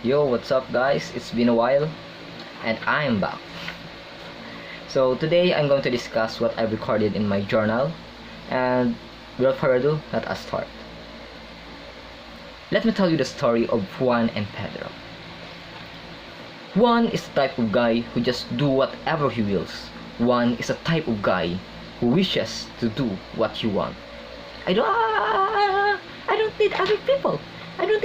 Yo, what's up, guys? It's been a while, and I'm back. So, today I'm going to discuss what I recorded in my journal, and without further ado, let us start. Let me tell you the story of Juan and Pedro. Juan is the type of guy who just do whatever he wills. Juan is a type of guy who wishes to do what he wants. I don't need other people. I don't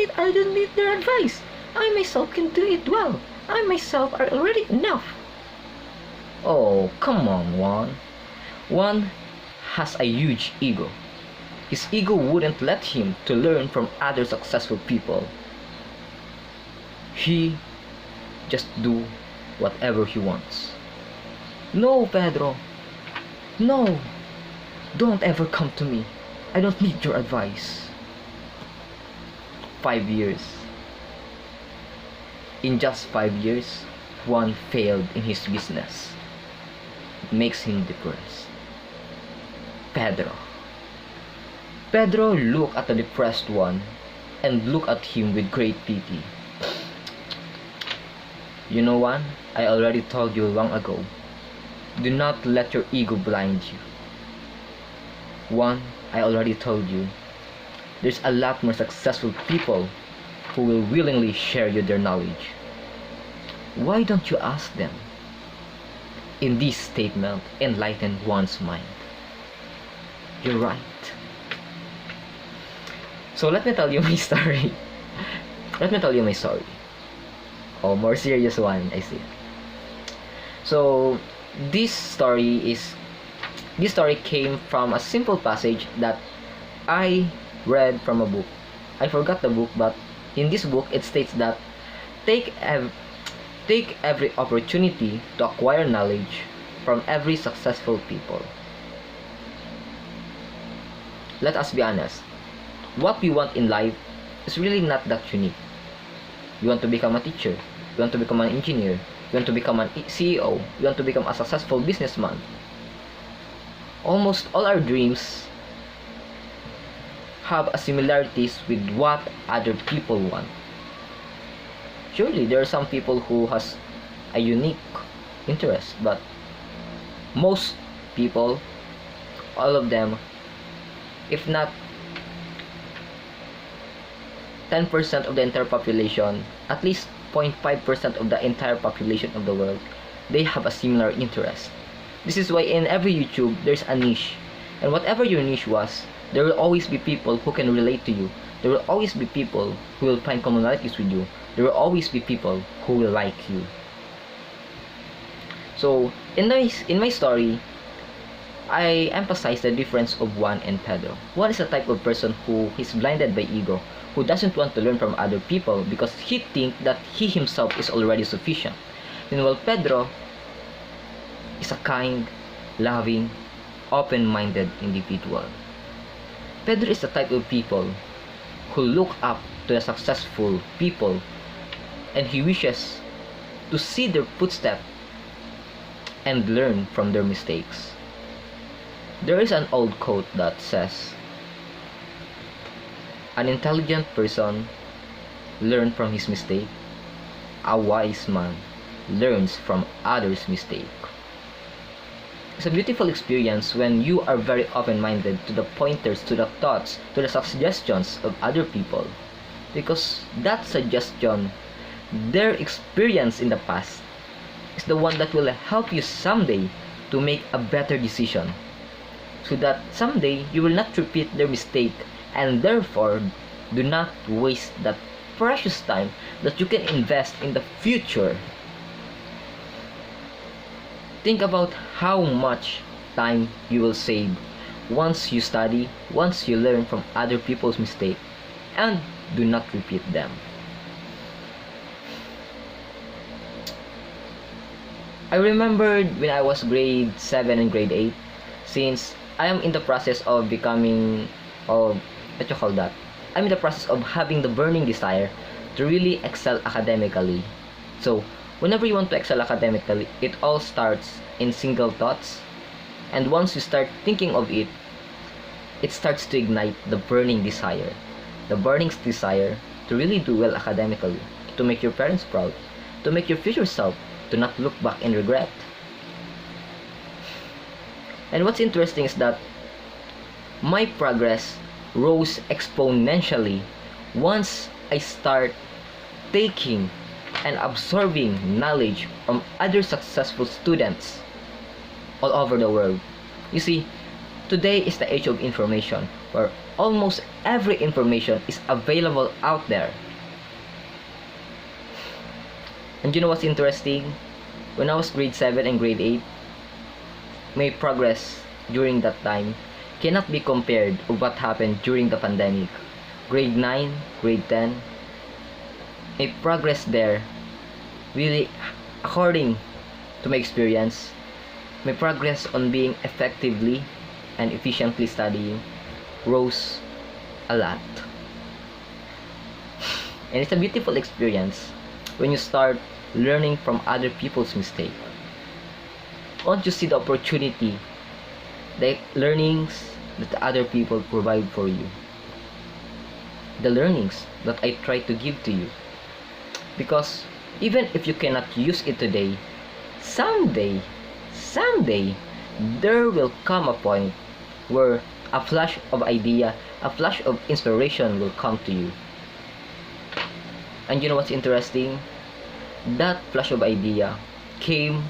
need their advice. I myself can do it well. I myself are already enough. Oh, come on, Juan. Juan has a huge ego. His ego wouldn't let him to learn from other successful people. He just do whatever he wants. No, Pedro. No. Don't ever come to me. I don't need your advice. 5 years. In just 5 years, Juan failed in his business. It makes him depressed. Pedro. Pedro looked at the depressed one and looked at him with great pity. You know, Juan, I already told you long ago. Do not let your ego blind you. Juan, I already told you. There's a lot more successful people who will willingly share you their knowledge. Why don't you ask them? In this statement enlightened Juan's mind. You're right. So let me tell you my story. Let me tell you my story. Oh, more serious one, I see. So this story came from a simple passage that I read from a book. I forgot the book, but in this book it states that take every opportunity to acquire knowledge from every successful people. Let us be honest. What we want in life is really not that unique. You want to become a teacher, you want to become an engineer, you want to become an CEO, you want to become a successful businessman. Almost all our dreams have a similarities with what other people want. Surely there are some people who has a unique interest, but most people, all of them, if not 10% of the entire population, at least 0.5% of the entire population of the world, they have a similar interest. This is why in every YouTube there's a niche, and whatever your niche was, there will always be people who can relate to you. There will always be people who will find commonalities with you. There will always be people who will like you. So in my story, I emphasize the difference of Juan and Pedro. Juan is a type of person who is blinded by ego, who doesn't want to learn from other people because he thinks that he himself is already sufficient. Meanwhile, Pedro is a kind, loving, open-minded individual. Pedro is the type of people who look up to the successful people and he wishes to see their footsteps and learn from their mistakes. There is an old quote that says, an intelligent person learns from his mistake. A wise man learns from others' mistake. It's a beautiful experience when you are very open-minded to the pointers, to the thoughts, to the suggestions of other people. Because that suggestion, their experience in the past, is the one that will help you someday to make a better decision. So that someday you will not repeat their mistake and therefore do not waste that precious time that you can invest in the future. Think about how much time you will save once you study, once you learn from other people's mistakes, and do not repeat them. I remembered when I was grade 7 and grade 8, since I am in the process of becoming, what you call that? I'm in the process of having the burning desire to really excel academically. So, whenever you want to excel academically, it all starts in single thoughts. And once you start thinking of it, it starts to ignite the burning desire. The burning desire to really do well academically. to make your parents proud, to make your future self, to not look back in regret. And what's interesting is that my progress rose exponentially once I start taking and absorbing knowledge from other successful students all over the world. You see, today is the age of information, where almost every information is available out there. And you know what's interesting? When I was grade 7 and grade 8, my progress during that time cannot be compared with what happened during the pandemic. Grade 9, grade 10, my progress there really, according to my experience, my progress on being effectively and efficiently studying rose a lot. And it's a beautiful experience when you start learning from other people's mistakes. Once you see the opportunity, the learnings that the other people provide for you, the learnings that I try to give to you, because even if you cannot use it today, someday there will come a point where a flash of idea, a flash of inspiration will come to you. And you know what's interesting? That flash of idea came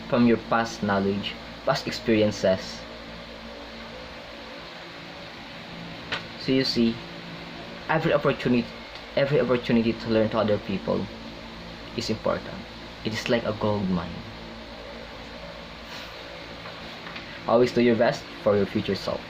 from your past knowledge, past experiences. So you see, every opportunity to learn to other people is important. It is like a gold mine. Always do your best for your future self.